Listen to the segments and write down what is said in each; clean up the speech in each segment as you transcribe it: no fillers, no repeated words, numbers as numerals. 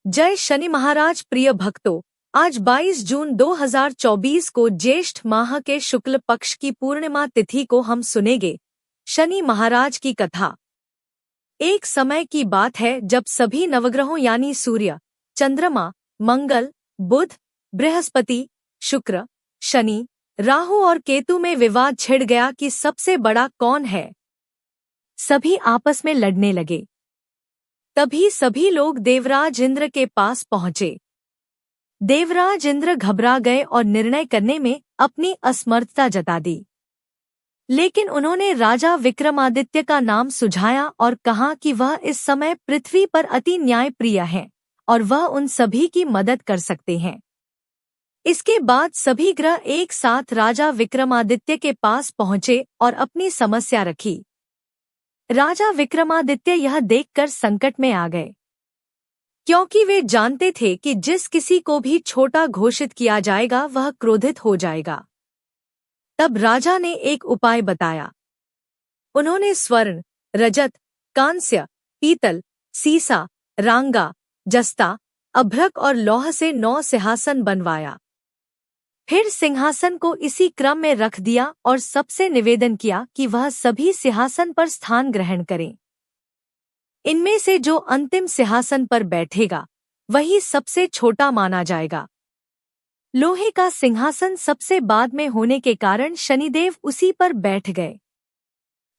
जय शनि महाराज। प्रिय भक्तों, आज 22 जून 2024 को ज्येष्ठ माह के शुक्ल पक्ष की पूर्णिमा तिथि को हम सुनेंगे शनि महाराज की कथा। एक समय की बात है जब सभी नवग्रहों यानी सूर्य, चंद्रमा, मंगल, बुध, बृहस्पति, शुक्र, शनि, राहु और केतु में विवाद छिड़ गया कि सबसे बड़ा कौन है। सभी आपस में लड़ने लगे। तभी सभी लोग देवराज इंद्र के पास पहुंचे। देवराज इंद्र घबरा गए और निर्णय करने में अपनी असमर्थता जता दी। लेकिन उन्होंने राजा विक्रमादित्य का नाम सुझाया और कहा कि वह इस समय पृथ्वी पर अति न्यायप्रिय हैं और वह उन सभी की मदद कर सकते हैं। इसके बाद सभी ग्रह एक साथ राजा विक्रमादित्य के पास पहुंचे और अपनी समस्या रखी। राजा विक्रमादित्य यह देखकर संकट में आ गए, क्योंकि वे जानते थे कि जिस किसी को भी छोटा घोषित किया जाएगा वह क्रोधित हो जाएगा। तब राजा ने एक उपाय बताया। उन्होंने स्वर्ण, रजत, कांस्य, पीतल, सीसा, रांगा, जस्ता, अभ्रक और लौह से 9 सिंहासन बनवाया। फिर सिंहासन को इसी क्रम में रख दिया और सबसे निवेदन किया कि वह सभी सिंहासन पर स्थान ग्रहण करें। इनमें से जो अंतिम सिंहासन पर बैठेगा वही सबसे छोटा माना जाएगा। लोहे का सिंहासन सबसे बाद में होने के कारण शनिदेव उसी पर बैठ गए।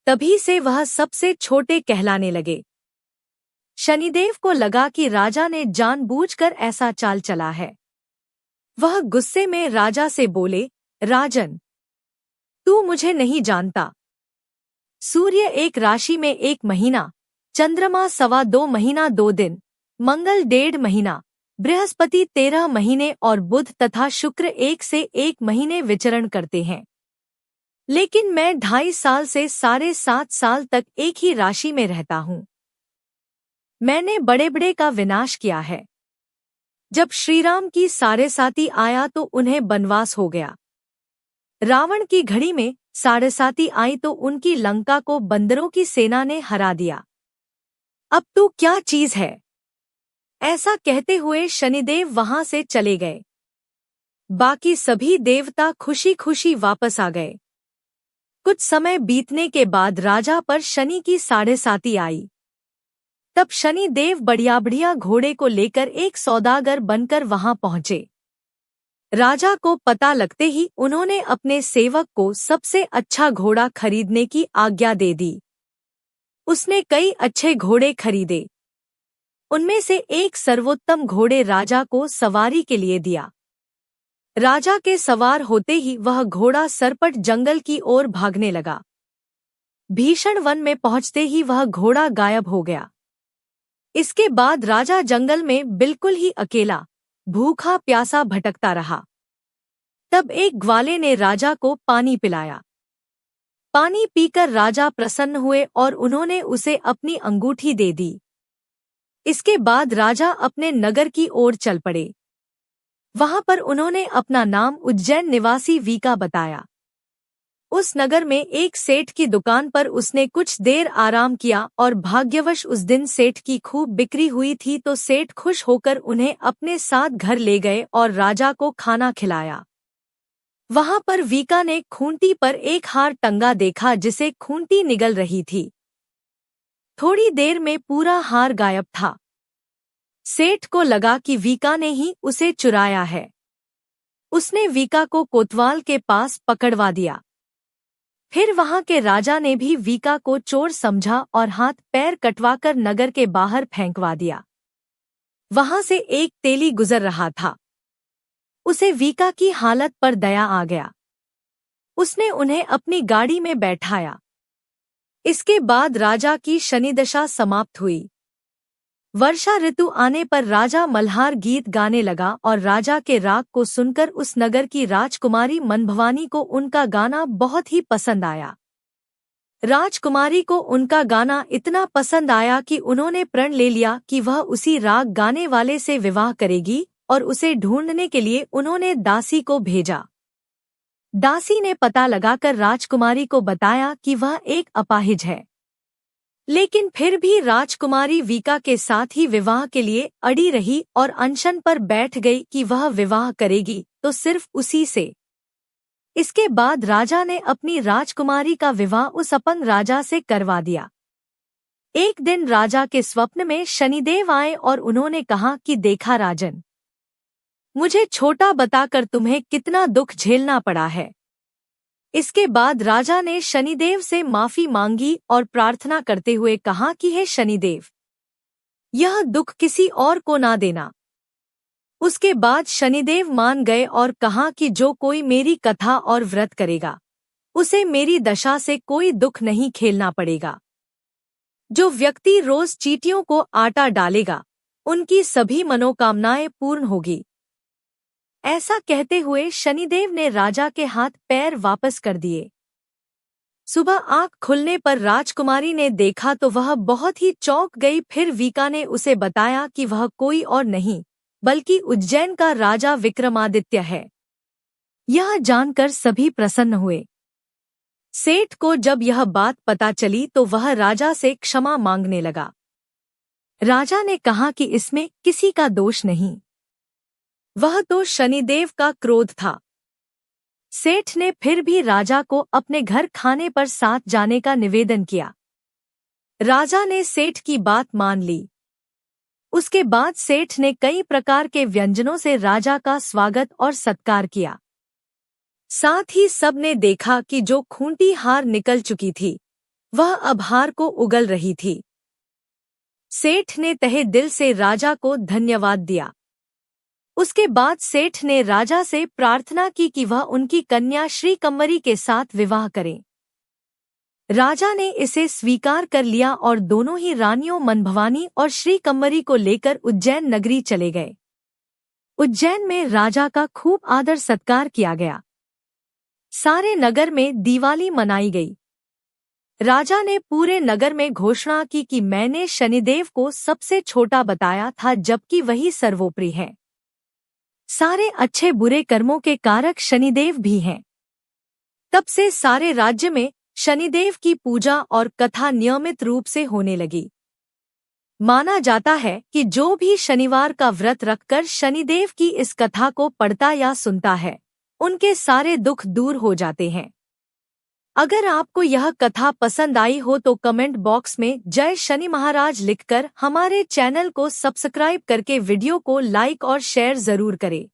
तभी से वह सबसे छोटे कहलाने लगे। शनिदेव को लगा कि राजा ने जानबूझकर ऐसा चाल चला है। वह गुस्से में राजा से बोले, राजन, तू मुझे नहीं जानता। सूर्य 1 राशि में 1 महीना, चंद्रमा 2.25 महीना 2 दिन, मंगल 1.5 महीना, बृहस्पति 13 महीने और बुध तथा शुक्र 1 से 1 महीने विचरण करते हैं। लेकिन मैं 2.5 साल से 7.5 साल तक एक ही राशि में रहता हूँ। मैंने बड़े बड़े का विनाश किया है। जब श्रीराम की 7.5 आया तो उन्हें वनवास हो गया। रावण की घड़ी में 7.5 आई तो उनकी लंका को बंदरों की सेना ने हरा दिया। अब तू क्या चीज है? ऐसा कहते हुए शनिदेव वहां से चले गए। बाकी सभी देवता खुशी खुशी वापस आ गए। कुछ समय बीतने के बाद राजा पर शनि की 7.5 आई। तब शनि देव बढ़िया घोड़े को लेकर एक सौदागर बनकर वहां पहुंचे। राजा को पता लगते ही उन्होंने अपने सेवक को सबसे अच्छा घोड़ा खरीदने की आज्ञा दे दी। उसने कई अच्छे घोड़े खरीदे। उनमें से एक सर्वोत्तम घोड़े राजा को सवारी के लिए दिया। राजा के सवार होते ही वह घोड़ा सरपट जंगल की ओर भागने लगा। भीषण वन में पहुंचते ही वह घोड़ा गायब हो गया। इसके बाद राजा जंगल में बिल्कुल ही अकेला, भूखा प्यासा भटकता रहा। तब एक ग्वाले ने राजा को पानी पिलाया। पानी पीकर राजा प्रसन्न हुए और उन्होंने उसे अपनी अंगूठी दे दी। इसके बाद राजा अपने नगर की ओर चल पड़े। वहां पर उन्होंने अपना नाम उज्जैन निवासी वीका बताया। उस नगर में एक सेठ की दुकान पर उसने कुछ देर आराम किया और भाग्यवश उस दिन सेठ की खूब बिक्री हुई थी तो सेठ खुश होकर उन्हें अपने साथ घर ले गए और राजा को खाना खिलाया। वहां पर वीका ने खूंटी पर एक हार टंगा देखा जिसे खूंटी निगल रही थी। थोड़ी देर में पूरा हार गायब था। सेठ को लगा कि वीका ने ही उसे चुराया है। उसने वीका को कोतवाल के पास पकड़वा दिया। फिर वहां के राजा ने भी वीका को चोर समझा और हाथ पैर कटवाकर नगर के बाहर फेंकवा दिया। वहां से एक तेली गुजर रहा था। उसे वीका की हालत पर दया आ गया। उसने उन्हें अपनी गाड़ी में बैठाया। इसके बाद राजा की शनिदशा समाप्त हुई। वर्षा ऋतु आने पर राजा मल्हार गीत गाने लगा और राजा के राग को सुनकर उस नगर की राजकुमारी मनभवानी को उनका गाना बहुत ही पसंद आया। राजकुमारी को उनका गाना इतना पसंद आया कि उन्होंने प्रण ले लिया कि वह उसी राग गाने वाले से विवाह करेगी और उसे ढूंढने के लिए उन्होंने दासी को भेजा। दासी ने पता लगाकर राजकुमारी को बताया कि वह एक अपाहिज है। लेकिन फिर भी राजकुमारी वीका के साथ ही विवाह के लिए अड़ी रही और अनशन पर बैठ गई कि वह विवाह करेगी तो सिर्फ उसी से। इसके बाद राजा ने अपनी राजकुमारी का विवाह उस अपंग राजा से करवा दिया। एक दिन राजा के स्वप्न में शनिदेव आए और उन्होंने कहा कि देखा राजन, मुझे छोटा बताकर तुम्हें कितना दुख झेलना पड़ा है। इसके बाद राजा ने शनिदेव से माफी मांगी और प्रार्थना करते हुए कहा कि हे शनिदेव, यह दुख किसी और को ना देना। उसके बाद शनिदेव मान गए और कहा कि जो कोई मेरी कथा और व्रत करेगा उसे मेरी दशा से कोई दुख नहीं झेलना पड़ेगा। जो व्यक्ति रोज चींटियों को आटा डालेगा उनकी सभी मनोकामनाएं पूर्ण होगी। ऐसा कहते हुए शनिदेव ने राजा के हाथ पैर वापस कर दिए। सुबह आंख खुलने पर राजकुमारी ने देखा तो वह बहुत ही चौंक गई। फिर वीका ने उसे बताया कि वह कोई और नहीं बल्कि उज्जैन का राजा विक्रमादित्य है। यह जानकर सभी प्रसन्न हुए। सेठ को जब यह बात पता चली तो वह राजा से क्षमा मांगने लगा। राजा ने कहा कि इसमें किसी का दोष नहीं, वह तो शनिदेव का क्रोध था। सेठ ने फिर भी राजा को अपने घर खाने पर साथ जाने का निवेदन किया। राजा ने सेठ की बात मान ली। उसके बाद सेठ ने कई प्रकार के व्यंजनों से राजा का स्वागत और सत्कार किया। साथ ही सब ने देखा कि जो खूंटी हार निकल चुकी थी वह अब हार को उगल रही थी। सेठ ने तहे दिल से राजा को धन्यवाद दिया। उसके बाद सेठ ने राजा से प्रार्थना की कि वह उनकी कन्या श्रीकंवरी के साथ विवाह करें। राजा ने इसे स्वीकार कर लिया और दोनों ही रानियों मनभवानी और श्रीकंवरी को लेकर उज्जैन नगरी चले गए। उज्जैन में राजा का खूब आदर सत्कार किया गया। सारे नगर में दिवाली मनाई गई। राजा ने पूरे नगर में घोषणा की कि मैंने शनिदेव को सबसे छोटा बताया था जबकि वही सर्वोपरि है। सारे अच्छे बुरे कर्मों के कारक शनिदेव भी हैं। तब से सारे राज्य में शनिदेव की पूजा और कथा नियमित रूप से होने लगी। माना जाता है कि जो भी शनिवार का व्रत रखकर शनिदेव की इस कथा को पढ़ता या सुनता है उनके सारे दुख दूर हो जाते हैं। अगर आपको यह कथा पसंद आई हो तो कमेंट बॉक्स में जय शनि महाराज लिखकर हमारे चैनल को सब्सक्राइब करके वीडियो को लाइक और शेयर जरूर करें।